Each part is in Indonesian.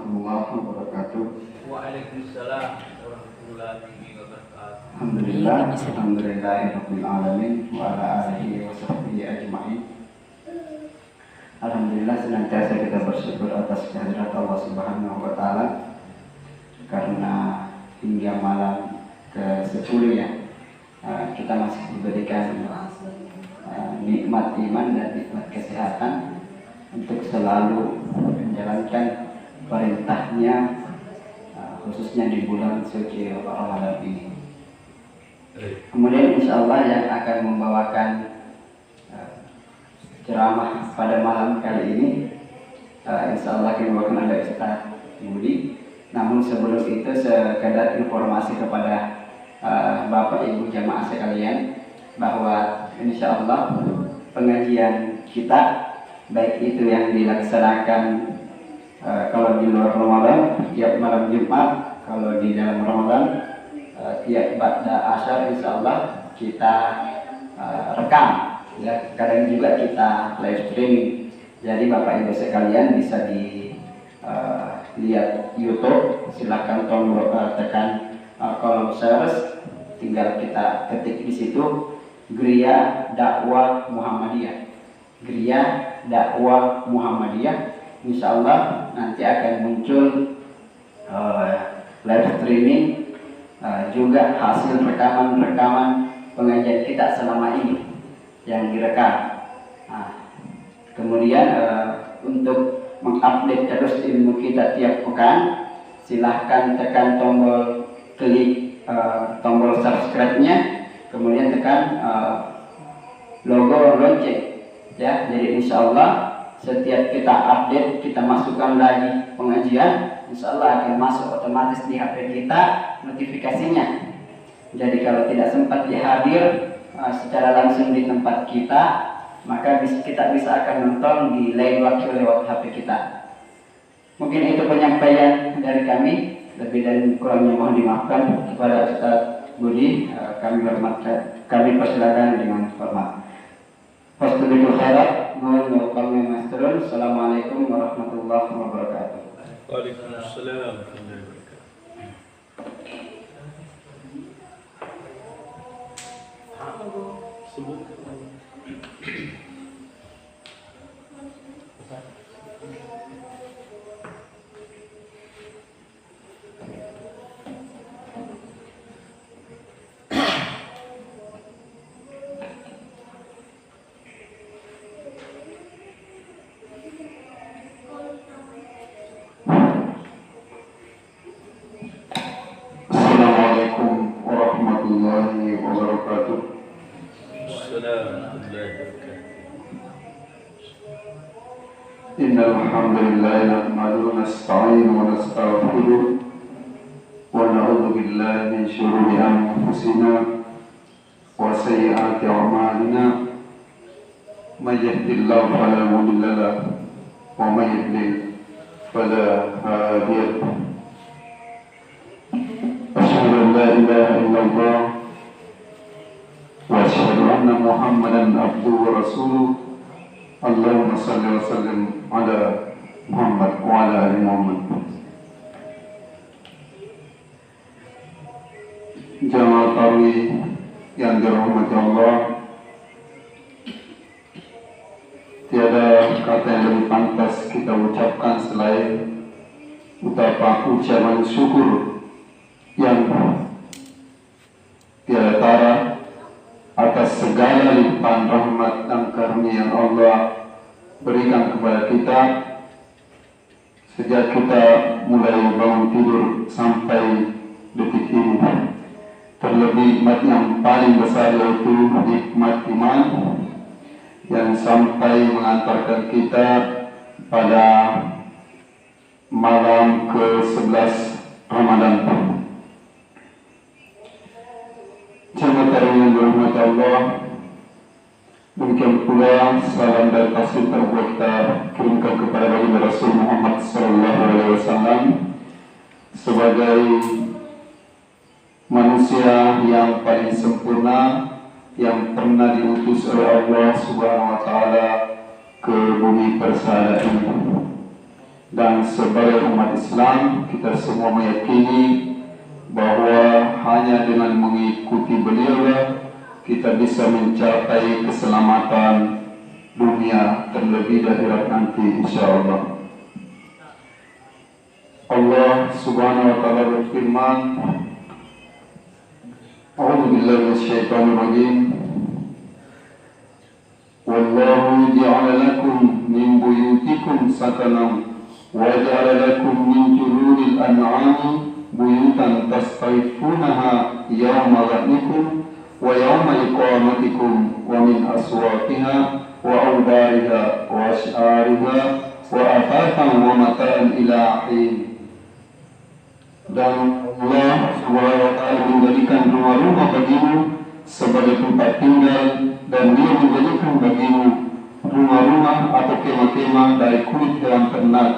warahmatullahi wabarakatuh. Waalaikumsalam warahmatullahi wabarakatuh. Alhamdulillahirabbil alamin wa ala alihi wa sahbihi ajmain. Alhamdulillah, senantiasa kita bersyukur atas kehadirat Allah Subhanahu wa taala karena hingga malam ke-10 ya kita masih diberikan nikmat iman dan nikmat kesehatan untuk selalu menjalankan perintahnya, khususnya di bulan suci Ramadan ini. Kemudian insya Allah yang akan membawakan ceramah pada malam kali ini insya Allah akan membawakan ada Ustaz Budi. Namun sebelum itu sekedar informasi kepada Bapak Ibu jamaah sekalian bahwa insya Allah pengajian kita baik itu yang dilaksanakan kalau di luar Ramadan tiap malam Jumat, kalau di dalam Ramadan tiap ba'da asyar insya Allah kita rekam ya, kadang juga kita live streaming. Jadi Bapak Ibu sekalian bisa lihat YouTube, silakan tombol tekan kolom search, tinggal kita ketik di situ Gria Dakwah Muhammadiyah. Gria Dakwah Muhammadiyah. Insya Allah nanti akan muncul live streaming juga hasil rekaman pengajian kita selama ini yang direkam. Kemudian untuk mengupdate terus ilmu kita tiap pekan, silahkan tekan tombol klik tombol subscribe-nya, kemudian tekan logo lonceng ya. Jadi insya Allah setiap kita update, kita masukkan lagi pengajian, insya Allah akan masuk otomatis di HP kita notifikasinya. Jadi kalau tidak sempat dihadir secara langsung di tempat kita, maka kita bisa akan nonton di lain waktu lewat HP kita. Mungkin itu penyampaian dari kami. Lebih dan kurangnya mohon dimaafkan. Kepada Ustaz Budi kami persilakan dengan hormat. Fastulitul khairat, mohon kami masterun. Assalamualaikum warahmatullahi wabarakatuh. Waalaikumsalam warahmatullahi wabarakatuh. Assalamualaikum warahmatullahi wabarakatuh. Innal hamdalillah nahmaduhu wa nasta'inuhu wa nastaghfiruh wa na'udzu billahi min shururi anfusina wa sayyiati a'malina. May yahdihillahu fala mudilla lahu wa may yudlil fala hadiya lahu. Asyhadu an la ilaha illallah wa asyhadu anna Muhammadan abduhu wa rasuluh. Allahumma salli wa sallim ala Muhammad wa ala ali Muhammad. Jamaah tarawih yang dirahmati Allah, tiada kata yang lebih pantas kita ucapkan selain ucapan syukur yang tiada tara atas segala limpahan rahmat dan karunia yang Allah berikan kepada kita sejak kita mulai bangun tidur sampai detik ini. Terlebih nikmat yang paling besar yaitu nikmat iman yang sampai mengantarkan kita pada malam ke-11 Ramadan. Jemaah yang dirahmati Allah, demikian pula salam dan kasih terbuat kita kirimkan kepada baginda Rasul Muhammad SAW sebagai manusia yang paling sempurna yang pernah diutus oleh Allah Subhanahu wa taala ke bumi persada ini. Dan sebagai umat Islam, kita semua meyakini bahwa hanya dengan mengikuti beliaulah kita bisa mencapai keselamatan dunia terlebih akhirat nanti insyaallah. Allah Subhanahu wa taala berfirman, A'udzu billahi minasyaitonir rajim. Wallahu ja'ala lakum min buyutikum sakanan wa ja'ala lakum min juludil an'ami buyutan tastaifunaha yawma dhanikum wa yawma iqamatikum wa min aswaqiha wa awbariha wa ash'ariha wa afatan wa mata'an ila hin. Dan Allah Subhanahu wa taala menjadikan rumah-rumah bagimu sebagai tempat tinggal, dan Dia menjadikan bagimu rumah-rumah atau kemah-kemah dari kulit hewan ternak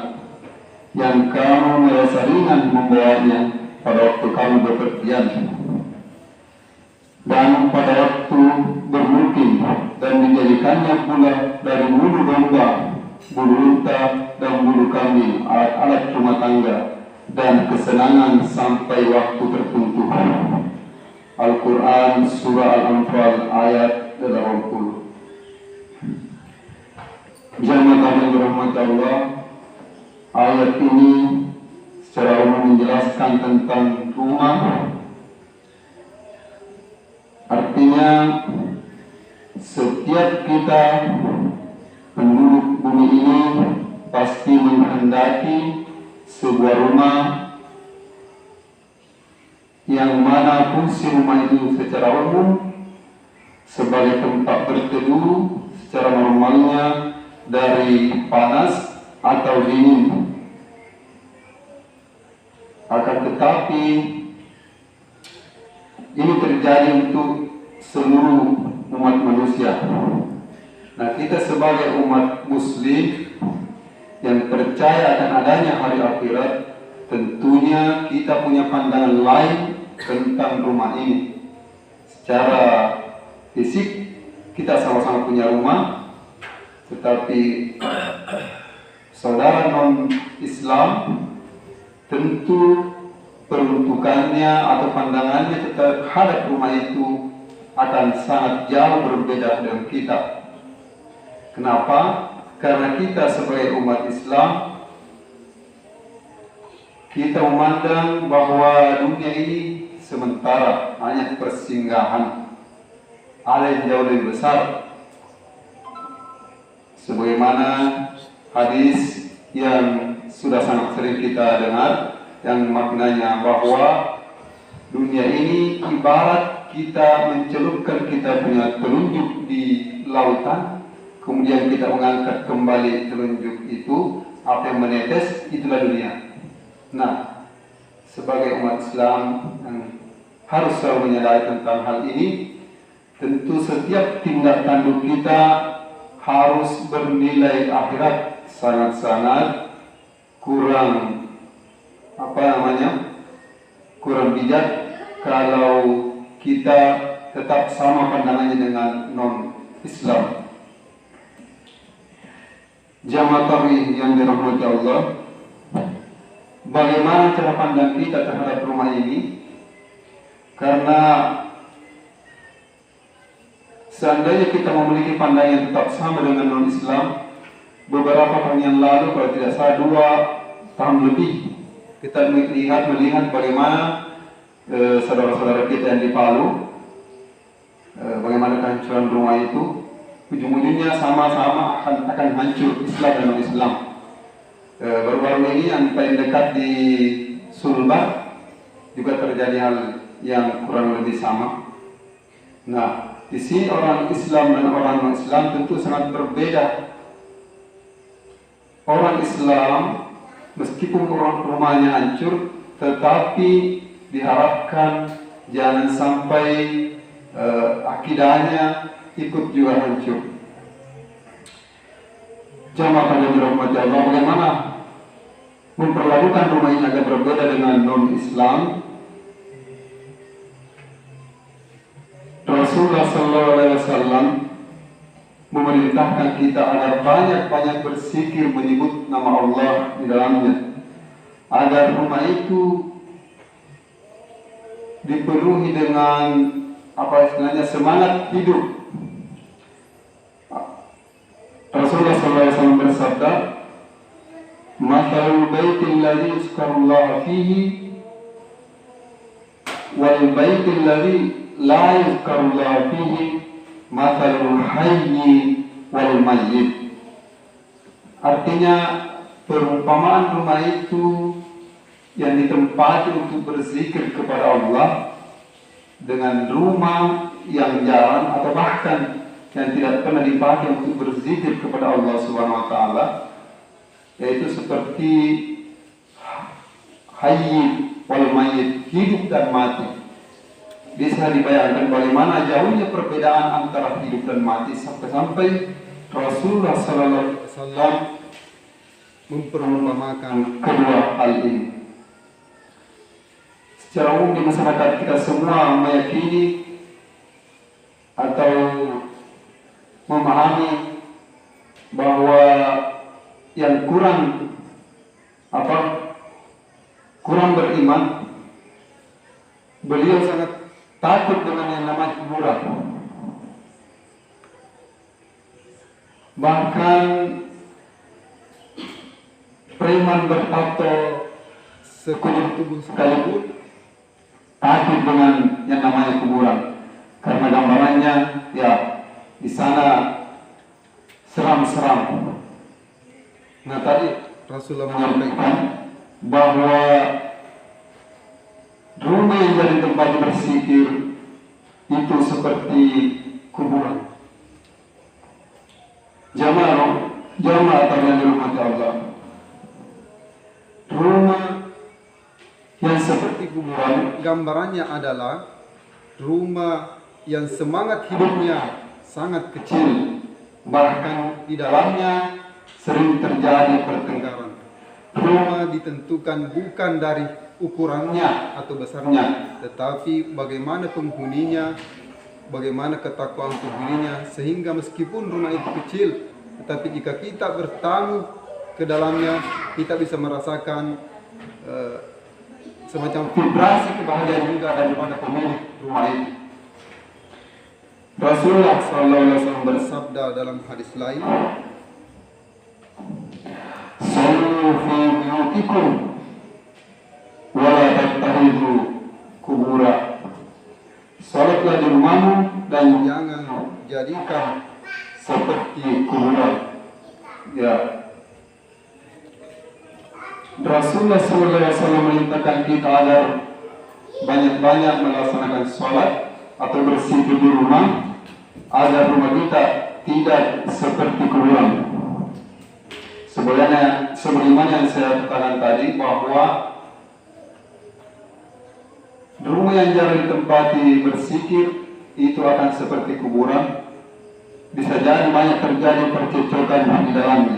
yang kamu merasa ringan membawanya pada waktu kamu bepergian dan pada waktu bermukim, dan dijadikannya pula dari bulu domba, bulu unta, dan bulu kambing, alat-alat rumah tangga dan kesenangan sampai waktu tertentu. Al-Quran Surah Al-Anfal ayat 80. Jamaah yang dirahmati Allah, ayat ini secara umum menjelaskan tentang rumah. Artinya setiap kita penduduk bumi ini pasti menghendaki sebuah rumah yang mana fungsi rumah itu secara umum sebagai tempat berteduh secara normalnya dari panas atau dingin. Akan tetapi ini terjadi untuk seluruh umat manusia. Nah, kita sebagai umat muslim yang percaya akan adanya hari akhirat, tentunya kita punya pandangan lain tentang rumah ini. Secara fisik kita sama-sama punya rumah, tetapi saudara non-Islam tentu peruntukannya atau pandangannya terhadap rumah itu akan sangat jauh berbeda dengan kita. Kenapa? Karena kita sebagai umat Islam, kita memandang bahwa dunia ini sementara, hanya persinggahan. Ada yang jauh lebih besar. Sebagaimana hadis yang sudah sangat sering kita dengar, yang maknanya bahwa dunia ini ibarat kita mencelupkan kita punya telunjuk di lautan, kemudian kita mengangkat kembali telunjuk itu, apa yang menetes itulah dunia. Nah, sebagai umat Islam yang harus selalu menyadari tentang hal ini, tentu setiap tindak tanduk kita harus bernilai akhirat. Sangat-sangat kurang kurang bijak kalau kita tetap sama pandangannya dengan non-Islam. Jamaah tawi yang dirahmati Allah, bagaimana cara pandang kita terhadap rumah ini? Karena seandainya kita memiliki pandangan yang tetap sama dengan non-Islam, beberapa tahun yang lalu, kalau tidak salah 2 tahun lebih, kita melihat bagaimana saudara-saudara kita yang di Palu, bagaimana kehancuran rumah itu, ujung-ujungnya sama-sama akan hancur Islam dan non-Islam. Baru-baru ini yang paling dekat di Sulbar juga terjadi hal yang kurang lebih sama. Nah, di sini orang Islam dan orang non-Islam tentu sangat berbeda. Orang Islam meskipun rumahnya hancur, tetapi diharapkan jangan sampai akidahnya ikut juga hancur. Jamaah yang dirahmati Allah, bagaimana memperlakukan rumah ini agak berbeda dengan non-Islam? Rasulullah SAW memberikan memerintahkan kita agar banyak-banyak berzikir menyebut nama Allah di dalamnya, agar rumah itu dipenuhi dengan semangat hidup. Rasulullah SAW bersabda, "Mathalul baitil ladzi yuzkarullah fihi wal baitil ladzi la yuzkarullah fihi mathalul hayyi wal mayyit." Artinya, perumpamaan rumah itu yang ditempati untuk berzikir kepada Allah dengan rumah yang jarang atau bahkan yang tidak pernah dipakai untuk berzikir kepada Allah Subhanahu wa taala, yaitu seperti hayy wal mayyit, hidup dan mati. Bisa dibayangkan bagaimana jauhnya perbedaan antara hidup dan mati, sampai-sampai Rasulullah sallallahu alaihi wasallam memperumpamakan kedua hal ini. Secara umum di masyarakat kita semua meyakini atau memahami bahwa yang kurang beriman, beliau sangat takut dengan yang namanya kuburan. Bahkan preman bertato sekujur tubuh sekalipun takut dengan yang namanya kuburan, karena gambarannya ya di sana seram-seram. Nah, tadi Rasulullah menyampaikan bahwa rumah yang jadi tempat berzikir itu seperti kuburan. Jamaah atau yang dirahmati Allah, rumah yang seperti kuburan gambarannya adalah rumah yang semangat hidupnya sangat kecil, bahkan di dalamnya sering terjadi pertengkaran. Rumah ditentukan bukan dari ukurannya atau besarnya, tetapi bagaimana penghuninya, bagaimana ketakwaan penghuninya, sehingga meskipun rumah itu kecil, tetapi jika kita bertamu ke dalamnya, kita bisa merasakan semacam vibrasi kebahagiaan juga daripada pemilik rumah itu. Rasulullah SAW bersabda dalam hadis lain, "Sallu fi buyutikum wa la tattakhidhu kubura." Salatlah di rumahmu dan jangan jadikan seperti kuburan. Ya. Rasulullah SAW memerintahkan kita agar banyak-banyak melaksanakan sholat atau berzikir di rumah, agar rumah kita tidak seperti kuburan. Sebagaimana yang saya katakan tadi, bahwa rumah yang jarang ditempati berzikir itu akan seperti kuburan. Bisa jadi banyak terjadi percecokan di dalamnya.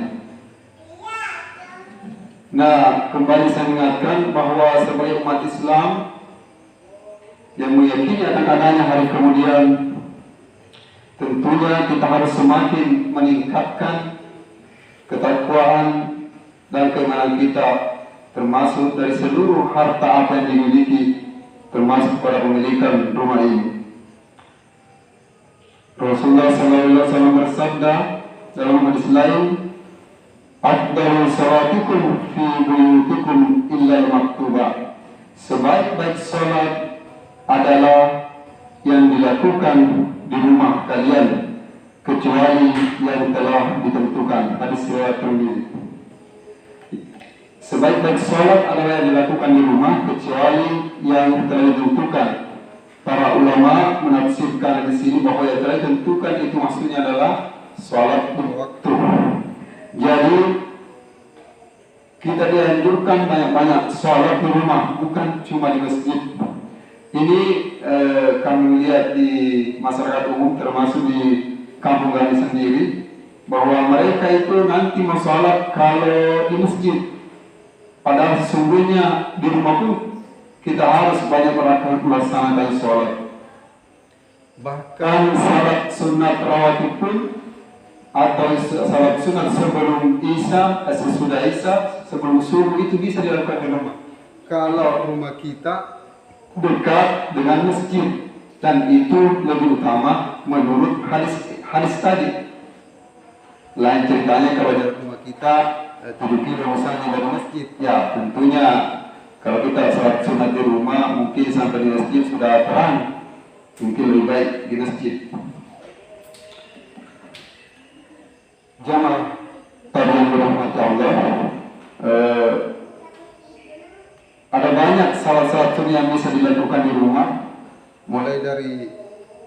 Nah, kembali saya ingatkan bahwa sebagai umat Islam yang meyakini akan adanya hari kemudian, tentunya kita harus semakin meningkatkan ketakwaan dan keimanan kita, termasuk dari seluruh harta apa yang dimiliki, termasuk pada pemilikan rumah ini. Rasulullah SAW bersabda dalam hadis lain, "Afdalu salatikum fi buyutikum illa al-maktubah." Sebaik-baik salat adalah yang dilakukan di rumah kalian, kecuali yang telah ditentukan. Hadis riwayat Tirmidzi. Sebaik-baik salat adalah yang dilakukan di rumah, kecuali yang telah ditentukan. Para ulama menafsirkan di sini bahwa yang telah ditentukan itu maksudnya adalah salat berwaktu. Jadi kita dianjurkan banyak-banyak salat di rumah, bukan cuma di masjid. Ini kami lihat di masyarakat umum, termasuk di kampung kami sendiri, bahwa mereka itu nanti mau salat kalau di masjid, padahal sesungguhnya di rumah pun kita harus banyak melaksanakan salat. Bahkan salat sunat rawatib pun atau salat sunat sebelum sesudah Isya, sebelum subuh itu bisa dilakukan di rumah. Kalau rumah kita Dekat dengan masjid, dan itu lebih utama menurut hadis tadi. Lain ceritanya kalau di rumah kita 7 kilo misalnya dari masjid, ya tentunya kalau kita salat sunat di rumah mungkin sampai di masjid sudah terang, mungkin lebih baik di masjid. Jamaah tadi yang berahmati Allah, ada banyak salat-salat sunnah yang bisa dilakukan di rumah. mulai dari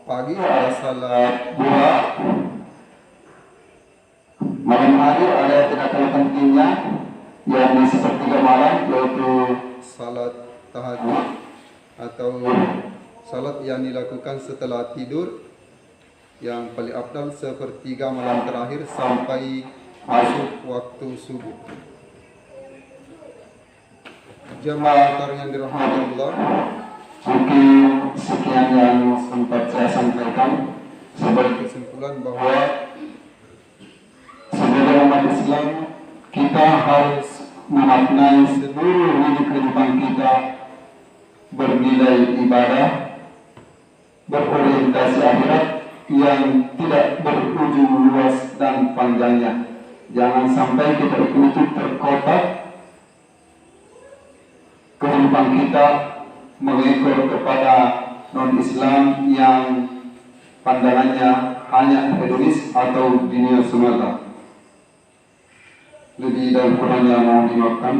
pagi ada salat Duha, malam hari ada yang tidak kalah pentingnya, yang di sepertiga malam, yaitu salat tahajud atau salat yang dilakukan setelah tidur, yang paling afdal sepertiga malam terakhir sampai masuk waktu subuh. Jamaah yang dirahmati Allah, mungkin sekian yang sempat saya sampaikan. Sebagai kesimpulan bahwa bahwa sebagai umat Islam kita harus memaknai seluruh hidup kehidupan kita bernilai ibadah, berorientasi akhirat yang tidak berujung luas dan panjangnya. Jangan sampai kita itu terkotak kehidupan kita mengekor kepada non-Islam yang pandangannya hanya hedonis atau dunia semata. Lebih dan kurangnya mohon dimaafkan.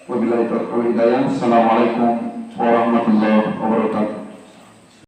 Wabillahi taufiq wal hidayah. Assalamualaikum warahmatullahi wabarakatuh.